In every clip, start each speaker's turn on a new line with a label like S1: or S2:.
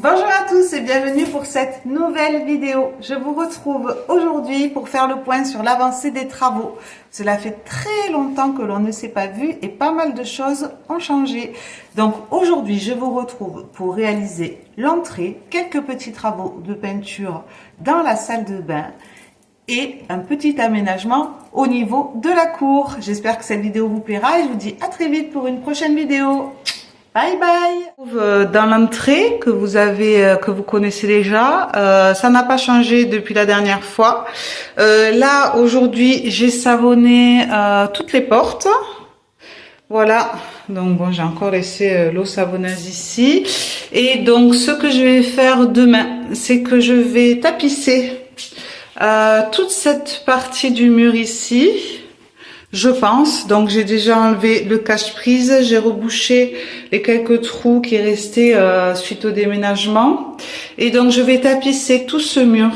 S1: Bonjour à tous et bienvenue pour cette nouvelle vidéo. Je vous retrouve aujourd'hui pour faire le point sur l'avancée des travaux. Cela fait très longtemps que l'on ne s'est pas vu et pas mal de choses ont changé. Donc aujourd'hui, je vous retrouve pour réaliser l'entrée, quelques petits travaux de peinture dans la salle de bain et un petit aménagement au niveau de la cour. J'espère que cette vidéo vous plaira et je vous dis à très vite pour une prochaine vidéo. Bye bye. Dans l'entrée que vous connaissez déjà, ça n'a pas changé depuis la dernière fois. Là aujourd'hui j'ai savonné toutes les portes. Voilà. Donc bon, j'ai encore laissé l'eau savonneuse ici. Et donc ce que je vais faire demain, c'est que je vais tapisser toute cette partie du mur ici. Je pense, donc j'ai déjà enlevé le cache-prise, j'ai rebouché les quelques trous qui restaient suite au déménagement. Et donc je vais tapisser tout ce mur.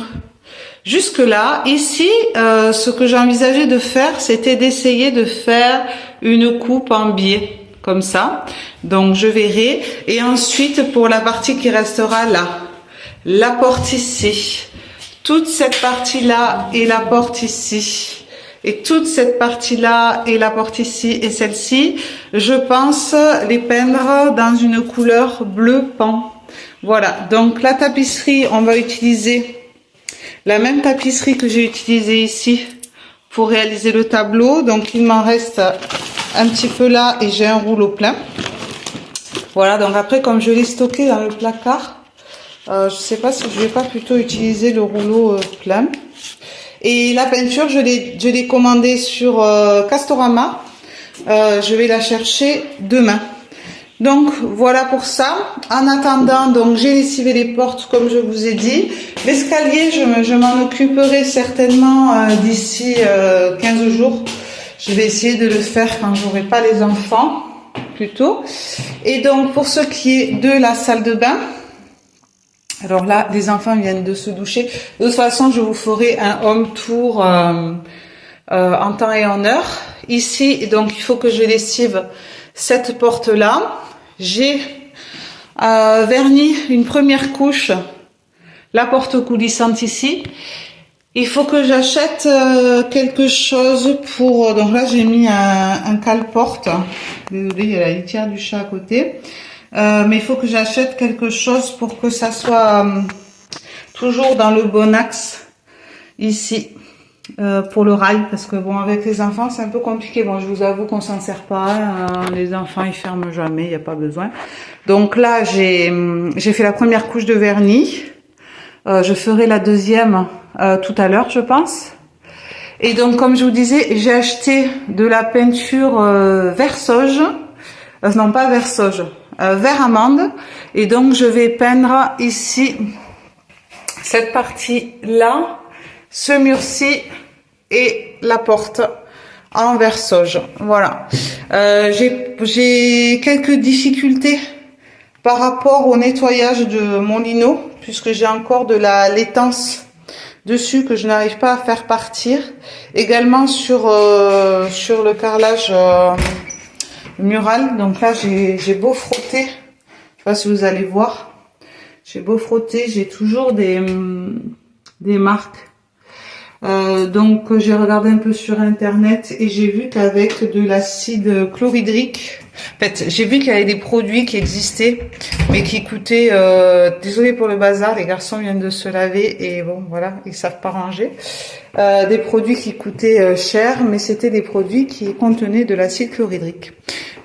S1: Jusque là, ici, ce que j'ai envisagé de faire, c'était d'essayer de faire une coupe en biais, comme ça. Donc je verrai. Et ensuite, pour la partie qui restera là, la porte ici, toute cette partie-là et la porte ici. Et toute cette partie-là et la porte ici et celle-ci, je pense les peindre dans une couleur bleu pan. Voilà, donc la tapisserie, on va utiliser la même tapisserie que j'ai utilisée ici pour réaliser le tableau. Donc il m'en reste un petit peu là et j'ai un rouleau plein. Voilà, donc après comme je l'ai stocké dans le placard, je sais pas si je vais pas plutôt utiliser le rouleau plein. Et la peinture, je l'ai commandée sur Castorama. Je vais la chercher demain. Donc voilà pour ça. En attendant, donc j'ai lessivé les portes comme je vous ai dit. L'escalier, je m'en occuperai certainement d'ici 15 jours. Je vais essayer de le faire quand j'aurai pas les enfants, plutôt. Et donc pour ce qui est de la salle de bain. Alors là, les enfants viennent de se doucher. De toute façon, je vous ferai un home tour en temps et en heure. Ici, donc, il faut que je lessive cette porte-là. J'ai verni une première couche, la porte coulissante ici. Il faut que j'achète quelque chose pour... Donc là, j'ai mis un cale-porte. Désolée, il y a la litière du chat à côté. Mais il faut que j'achète quelque chose pour que ça soit toujours dans le bon axe ici pour le rail, parce que bon, avec les enfants c'est un peu compliqué. Bon, je vous avoue qu'on s'en sert pas, les enfants ils ferment jamais, il n'y a pas besoin. Donc là j'ai fait la première couche de vernis, je ferai la deuxième tout à l'heure je pense. Et donc comme je vous disais, j'ai acheté de la peinture vert sauge, non pas vert sauge, vert amande, et donc je vais peindre ici cette partie là, ce mur-ci et la porte en vert sauge. Voilà. J'ai quelques difficultés par rapport au nettoyage de mon lino, puisque j'ai encore de la laitance dessus que je n'arrive pas à faire partir. Également sur le carrelage mural. Donc là j'ai beau frotter, je sais pas si vous allez voir, j'ai beau frotter, j'ai toujours des marques. Donc j'ai regardé un peu sur internet et j'ai vu qu'avec de l'acide chlorhydrique, en fait j'ai vu qu'il y avait des produits qui existaient mais qui coûtaient, désolé pour le bazar, les garçons viennent de se laver et bon voilà, ils savent pas ranger, des produits qui coûtaient cher, mais c'était des produits qui contenaient de l'acide chlorhydrique.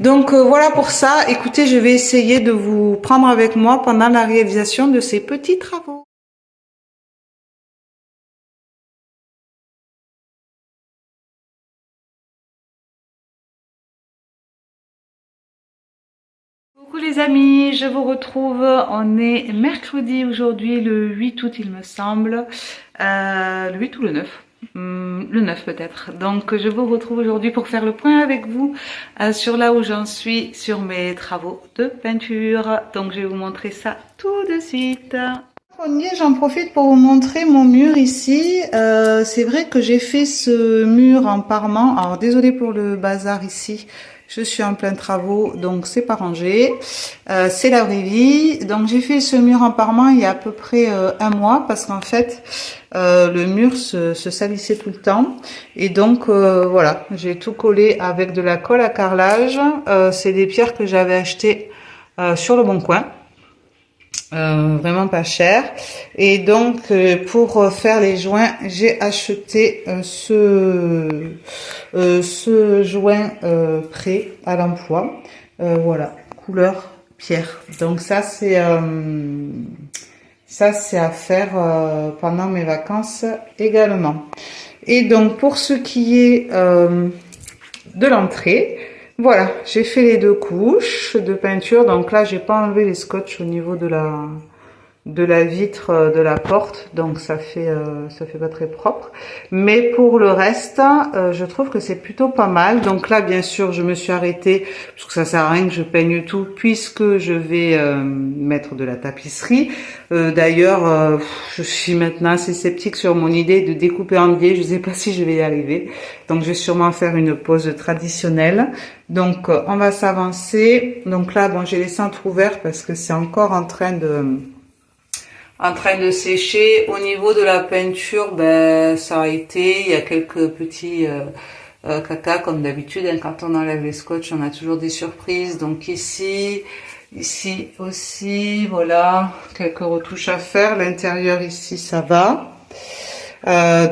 S1: Donc voilà pour ça. Écoutez, je vais essayer de vous prendre avec moi pendant la réalisation de ces petits travaux. Coucou les amis, je vous retrouve. On est mercredi aujourd'hui, le 8 août il me semble. Le 8 ou le 9 le 9 peut-être. Donc je vous retrouve aujourd'hui pour faire le point avec vous sur là où j'en suis sur mes travaux de peinture. Donc je vais vous montrer ça tout de suite. J'en profite pour vous montrer mon mur ici. C'est vrai que j'ai fait ce mur en parement. Alors désolé pour le bazar ici. Je suis en plein travaux, donc c'est pas rangé. C'est la vraie vie. Donc j'ai fait ce mur en parement il y a à peu près un mois parce qu'en fait le mur se salissait tout le temps. Et donc voilà, j'ai tout collé avec de la colle à carrelage. C'est des pierres que j'avais achetées sur le Bon Coin. Vraiment pas cher. Et donc pour faire les joints, j'ai acheté ce joint prêt à l'emploi. Voilà, couleur pierre. Donc ça c'est à faire pendant mes vacances également. Et donc pour ce qui est de l'entrée, voilà, j'ai fait les 2 couches de peinture. Donc là, j'ai pas enlevé les scotch au niveau de la vitre de la porte, donc ça fait pas très propre. Mais pour le reste, je trouve que c'est plutôt pas mal. Donc là, bien sûr, je me suis arrêtée parce que ça sert à rien que je peigne tout, puisque je vais mettre de la tapisserie. D'ailleurs, je suis maintenant assez sceptique sur mon idée de découper en biais. Je sais pas si je vais y arriver. Donc je vais sûrement faire une pose traditionnelle. Donc on va s'avancer. Donc là, bon, j'ai laissé entrouvert parce que c'est encore en train de sécher. Au niveau de la peinture, ben ça a été, il y a quelques petits caca comme d'habitude, hein. Quand on enlève les scotch, on a toujours des surprises. Donc ici aussi, voilà, quelques retouches à faire. L'intérieur ici, ça va.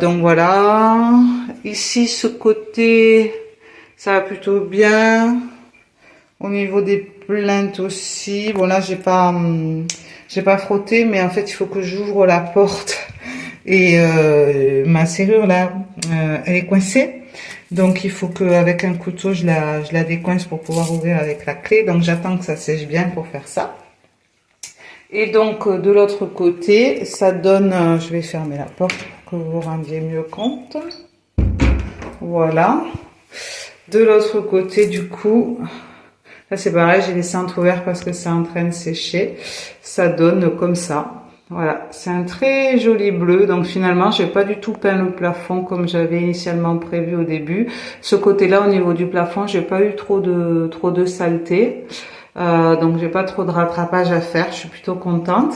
S1: Donc voilà. Ici, ce côté, ça va plutôt bien. Au niveau des plaintes aussi, bon là j'ai pas frotté, mais en fait il faut que j'ouvre la porte et ma serrure là, elle est coincée. Donc il faut que avec un couteau je la décoince pour pouvoir ouvrir avec la clé. Donc j'attends que ça sèche bien pour faire ça. Et donc de l'autre côté, ça donne, je vais fermer la porte pour que vous vous rendiez mieux compte. Voilà. De l'autre côté du coup, là c'est pareil, j'ai laissé entrouvert parce que c'est en train de sécher. Ça donne comme ça. Voilà, c'est un très joli bleu. Donc finalement, j'ai pas du tout peint le plafond comme j'avais initialement prévu au début. Ce côté-là, au niveau du plafond, j'ai pas eu trop de saleté. Donc j'ai pas trop de rattrapage à faire. Je suis plutôt contente.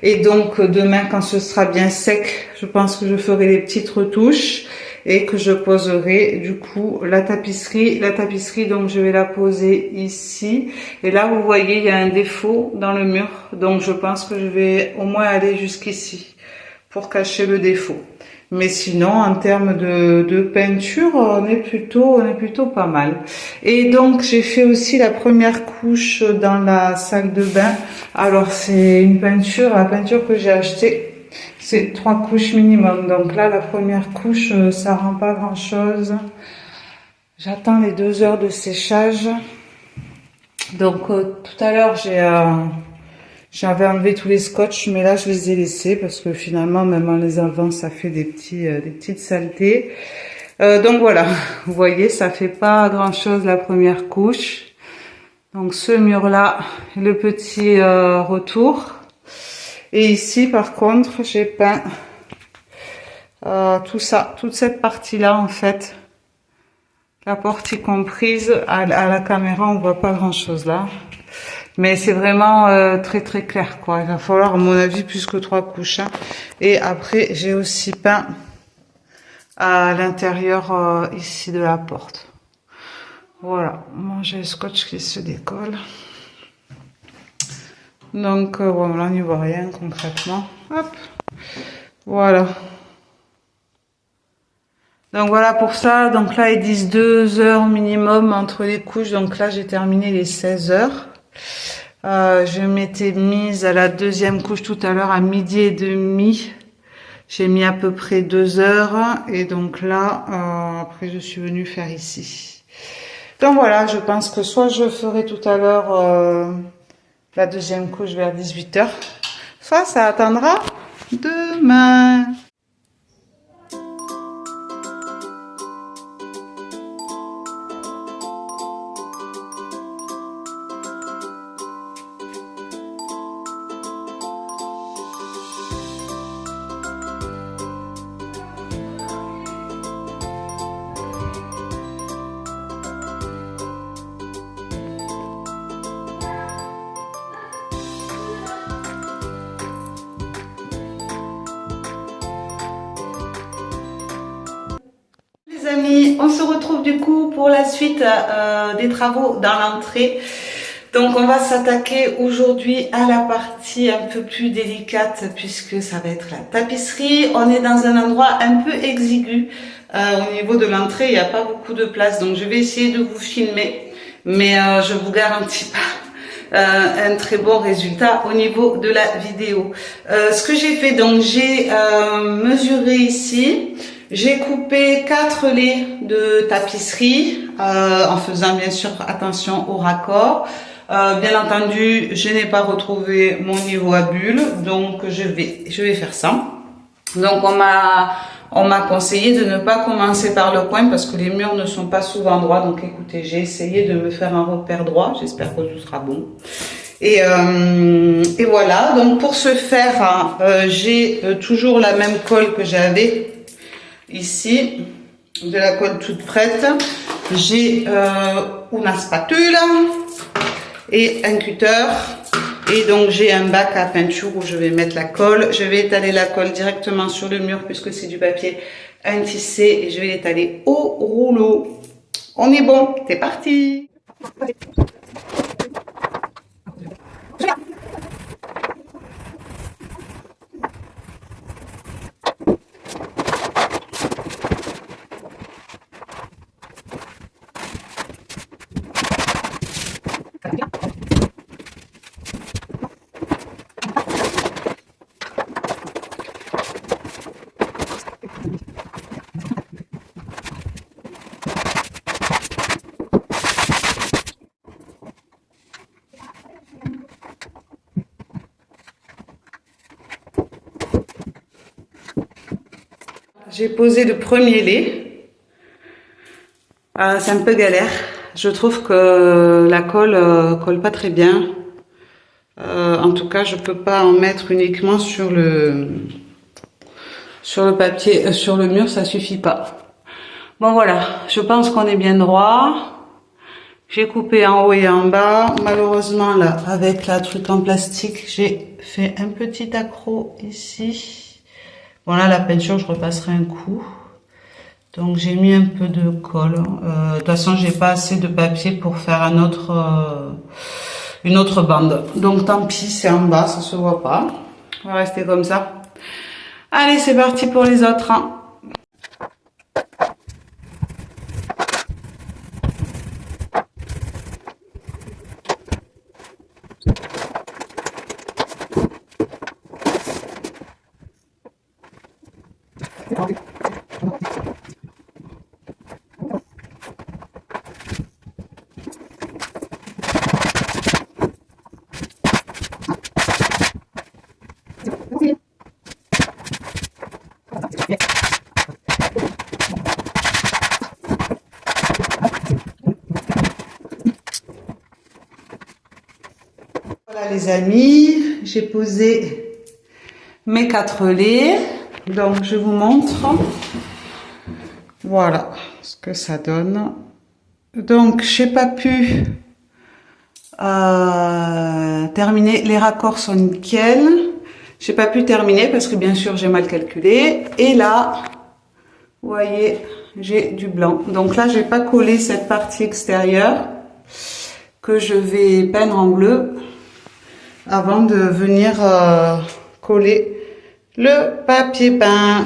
S1: Et donc demain, quand ce sera bien sec, je pense que je ferai les petites retouches. Et que je poserai du coup la tapisserie. La tapisserie, donc je vais la poser ici. Et là, vous voyez, il y a un défaut dans le mur. Donc je pense que je vais au moins aller jusqu'ici pour cacher le défaut. Mais sinon, en termes de peinture, on est plutôt pas mal. Et donc, j'ai fait aussi la première couche dans la salle de bain. Alors, c'est la peinture que j'ai achetée. C'est 3 couches minimum. Donc là, la première couche, ça rend pas grand chose. J'attends les 2 heures de séchage. Donc tout à l'heure, j'avais enlevé tous les scotch, mais là, je les ai laissés parce que finalement, même en les enlevant, ça fait des petites saletés. Donc voilà, vous voyez, ça fait pas grand chose la première couche. Donc ce mur-là, le petit retour. Et ici, par contre, j'ai peint tout ça, toute cette partie-là, en fait. La porte y comprise. À la caméra, on voit pas grand-chose là. Mais c'est vraiment très très clair, quoi. Il va falloir, à mon avis, plus que 3 couches. Hein. Et après, j'ai aussi peint à l'intérieur ici de la porte. Voilà. Bon, j'ai le scotch qui se décolle. Donc voilà, on n'y voit rien concrètement. Hop, voilà. Donc voilà pour ça. Donc là, ils disent 2 heures minimum entre les couches. Donc là, j'ai terminé les 16 heures. Je m'étais mise à la 2e couche tout à l'heure à 12h30. J'ai mis à peu près 2 heures. Et donc là, après, je suis venue faire ici. Donc voilà, je pense que soit je ferai tout à l'heure la 2e couche vers 18 heures, soit ça attendra demain. les amis, on se retrouve du coup pour la suite des travaux dans l'entrée. Donc on va s'attaquer aujourd'hui à la partie un peu plus délicate puisque ça va être la tapisserie. On est dans un endroit un peu exigu. Au niveau de l'entrée, il n'y a pas beaucoup de place, donc je vais essayer de vous filmer, mais je vous garantis pas un très bon résultat au niveau de la vidéo. Ce que j'ai fait, donc j'ai mesuré ici, j'ai coupé 4 laits de tapisserie en faisant bien sûr attention au raccord. Bien entendu, je n'ai pas retrouvé mon niveau à bulle, donc je vais faire ça. Donc on m'a conseillé de ne pas commencer par le coin parce que les murs ne sont pas souvent droits. Donc écoutez, j'ai essayé de me faire un repère droit. J'espère que tout sera bon. Et voilà. Donc pour ce faire, j'ai toujours la même colle que j'avais ici, de la colle toute prête. J'ai une spatule et un cutter. Et donc j'ai un bac à peinture où je vais mettre la colle. Je vais étaler la colle directement sur le mur puisque c'est du papier intissé et je vais l'étaler au rouleau. On est bon, c'est parti. J'ai posé le premier lait. C'est un peu galère. Je trouve que la colle colle pas très bien. En tout cas, je peux pas en mettre uniquement sur le papier, sur le mur, ça suffit pas. Bon voilà, je pense qu'on est bien droit. J'ai coupé en haut et en bas. Malheureusement là, avec la truc en plastique, j'ai fait un petit accroc ici. Bon là, la peinture, je repasserai un coup. Donc j'ai mis un peu de colle. De toute façon, j'ai pas assez de papier pour faire une autre bande. Donc tant pis, c'est en bas, ça se voit pas. On va rester comme ça. Allez, c'est parti pour les autres. Voilà les amis, j'ai posé mes 4 laits. Donc je vous montre. Voilà ce que ça donne. Donc j'ai pas pu terminer. Les raccords sont nickel. J'ai pas pu terminer parce que bien sûr j'ai mal calculé. Et là, vous voyez, j'ai du blanc. Donc là, j'ai pas collé cette partie extérieure que je vais peindre en bleu avant de venir coller le papier peint.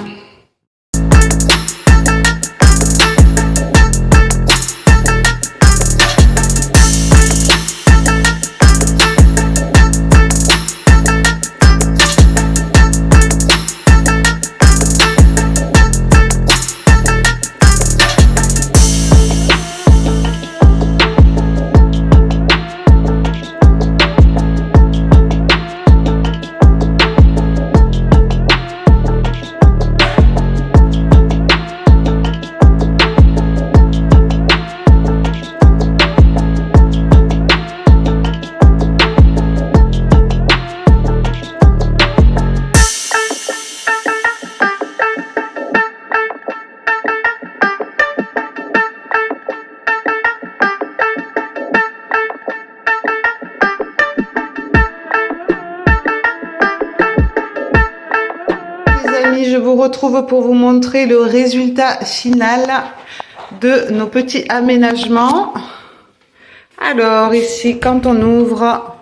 S1: Je vous retrouve pour vous montrer le résultat final. de nos petits aménagements. Alors ici, quand on ouvre,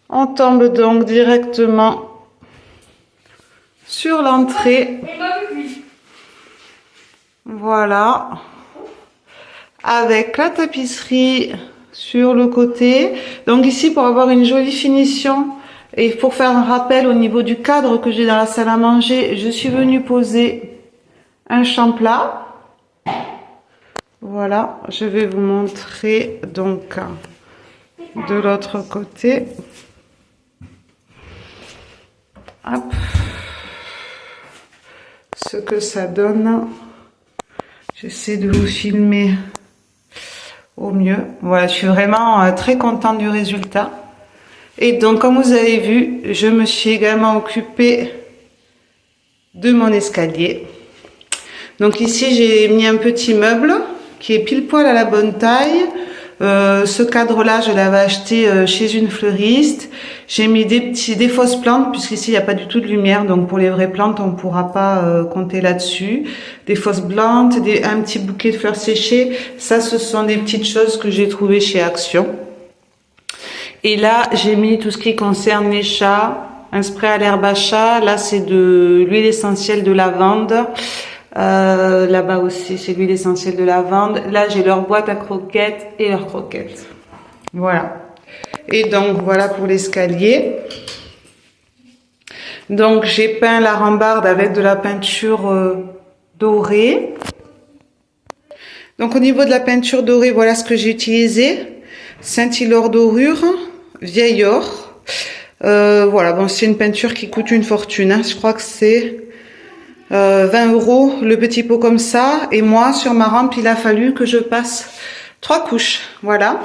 S1: on tombe donc directement sur l'entrée. Voilà. Avec la tapisserie sur le côté. Donc ici, pour avoir une jolie finition et pour faire un rappel au niveau du cadre que j'ai dans la salle à manger, je suis venue poser un champ plat. Voilà, je vais vous montrer donc de l'autre côté. Hop. Ce que ça donne. J'essaie de vous filmer au mieux. Voilà, je suis vraiment très contente du résultat. Et donc, comme vous avez vu, je me suis également occupée de mon escalier. Donc ici, j'ai mis un petit meuble qui est pile poil à la bonne taille. Ce cadre-là, je l'avais acheté chez une fleuriste. J'ai mis des fausses plantes, puisqu'ici, il n'y a pas du tout de lumière. Donc, pour les vraies plantes, on ne pourra pas compter là-dessus. Des fausses plantes, un petit bouquet de fleurs séchées. Ça, ce sont des petites choses que j'ai trouvées chez Action. Et là, j'ai mis tout ce qui concerne les chats. Un spray à l'herbe à chat. Là, c'est de l'huile essentielle de lavande. Là-bas aussi, c'est l'huile essentielle de lavande. Là, j'ai leur boîte à croquettes et leurs croquettes. Voilà. Et donc, voilà pour l'escalier. Donc, j'ai peint la rambarde avec de la peinture dorée. Donc, au niveau de la peinture dorée, voilà ce que j'ai utilisé. Saint-Hilaire dorure, vieil or. Voilà, bon, c'est une peinture qui coûte une fortune. Hein. Je crois que c'est 20 € le petit pot comme ça. Et moi, sur ma rampe, il a fallu que je passe 3 couches. Voilà.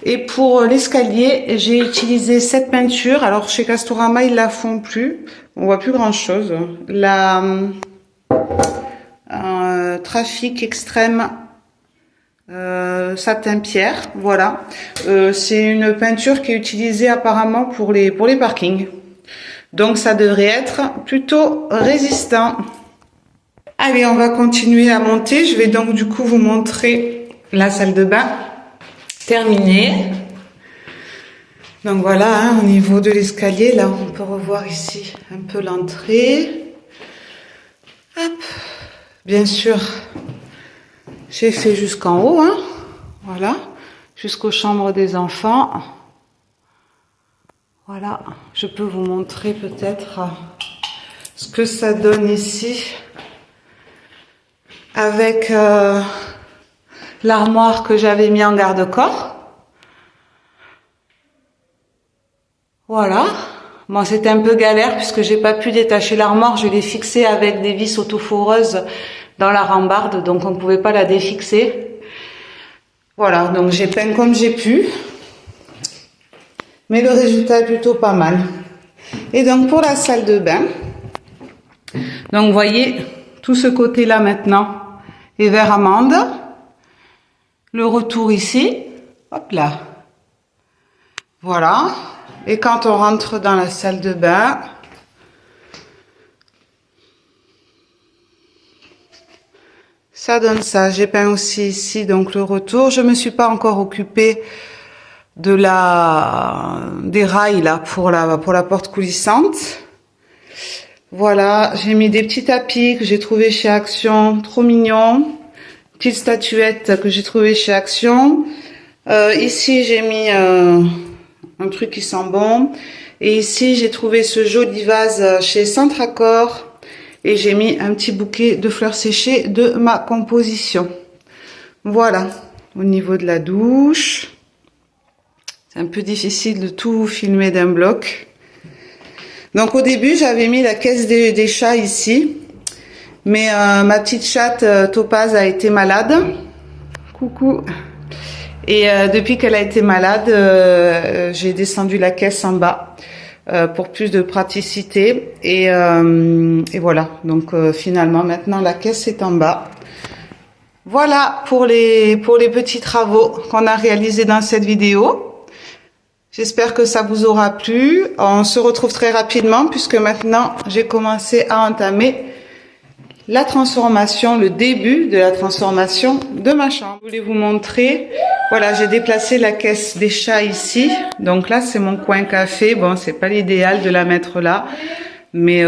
S1: Et pour l'escalier, j'ai utilisé cette peinture. Alors, chez Castorama, ils la font plus. On voit plus grand chose. La Trafic Extrême satin pierre. Voilà. C'est une peinture qui est utilisée apparemment pour les parkings. Donc, ça devrait être plutôt résistant. Allez, on va continuer à monter. Je vais donc du coup vous montrer la salle de bain terminée. Donc voilà, hein, au niveau de l'escalier, là on peut revoir ici un peu l'entrée. Hop. Bien sûr, j'ai fait jusqu'en haut, hein. Voilà, jusqu'aux chambres des enfants. Voilà, je peux vous montrer peut-être ce que ça donne ici. Avec l'armoire que j'avais mis en garde-corps. Voilà. Bon, c'était un peu galère puisque j'ai pas pu détacher l'armoire. Je l'ai fixée avec des vis autoforeuses dans la rambarde, donc on ne pouvait pas la défixer. Voilà, donc j'ai peint comme j'ai pu. Mais le résultat est plutôt pas mal. Et donc pour la salle de bain, donc vous voyez tout ce côté-là maintenant est vert amande. Le retour ici, hop là. Voilà. Et quand on rentre dans la salle de bain, ça donne ça. J'ai peint aussi ici donc le retour. Je me suis pas encore occupée de des rails là pour la porte coulissante. Voilà, j'ai mis des petits tapis que j'ai trouvé chez Action, trop mignons. Petite statuette que j'ai trouvé chez Action. Ici j'ai mis un truc qui sent bon. Et ici j'ai trouvé ce joli vase chez Centracor. Et j'ai mis un petit bouquet de fleurs séchées de ma composition. Voilà, au niveau de la douche. C'est un peu difficile de tout filmer d'un bloc. Donc au début, j'avais mis la caisse des chats ici. Mais ma petite chatte Topaz a été malade. Coucou. Et depuis qu'elle a été malade, j'ai descendu la caisse en bas pour plus de praticité. Et voilà. Donc finalement, maintenant, la caisse est en bas. Voilà pour les petits travaux qu'on a réalisés dans cette vidéo. J'espère que ça vous aura plu. On se retrouve très rapidement puisque maintenant j'ai commencé à entamer la transformation, le début de la transformation de ma chambre. Je voulais vous montrer, voilà, j'ai déplacé la caisse des chats ici. Donc là, c'est mon coin café. Bon, c'est pas l'idéal de la mettre là. Mais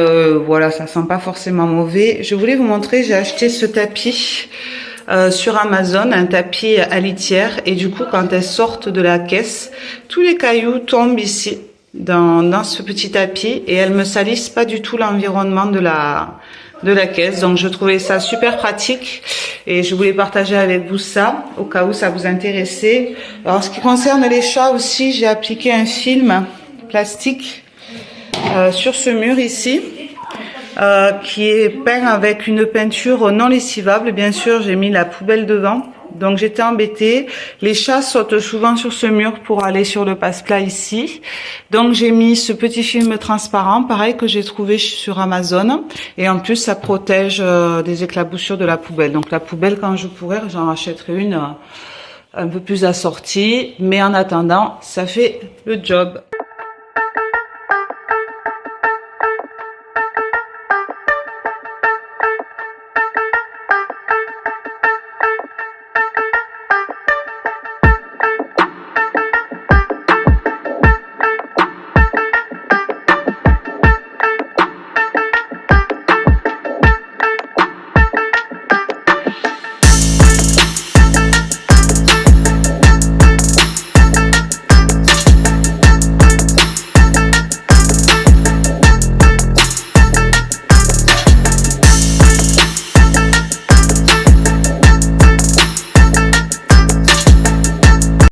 S1: voilà, ça sent pas forcément mauvais. Je voulais vous montrer, j'ai acheté ce tapis sur Amazon, un tapis à litière. Et du coup, quand elles sortent de la caisse, tous les cailloux tombent ici, dans ce petit tapis. Et elles me salissent pas du tout l'environnement de la caisse. Donc je trouvais ça super pratique et je voulais partager avec vous ça au cas où ça vous intéressait. Alors en ce qui concerne les chats aussi, j'ai appliqué un film plastique sur ce mur ici qui est peint avec une peinture non lessivable. Bien sûr, j'ai mis la poubelle devant. Donc j'étais embêtée. Les chats sautent souvent sur ce mur pour aller sur le passe-plat ici. Donc j'ai mis ce petit film transparent, pareil que j'ai trouvé sur Amazon. Et en plus ça protège des éclaboussures de la poubelle. Donc la poubelle, quand je pourrai, j'en rachèterai une un peu plus assortie. Mais en attendant, ça fait le job.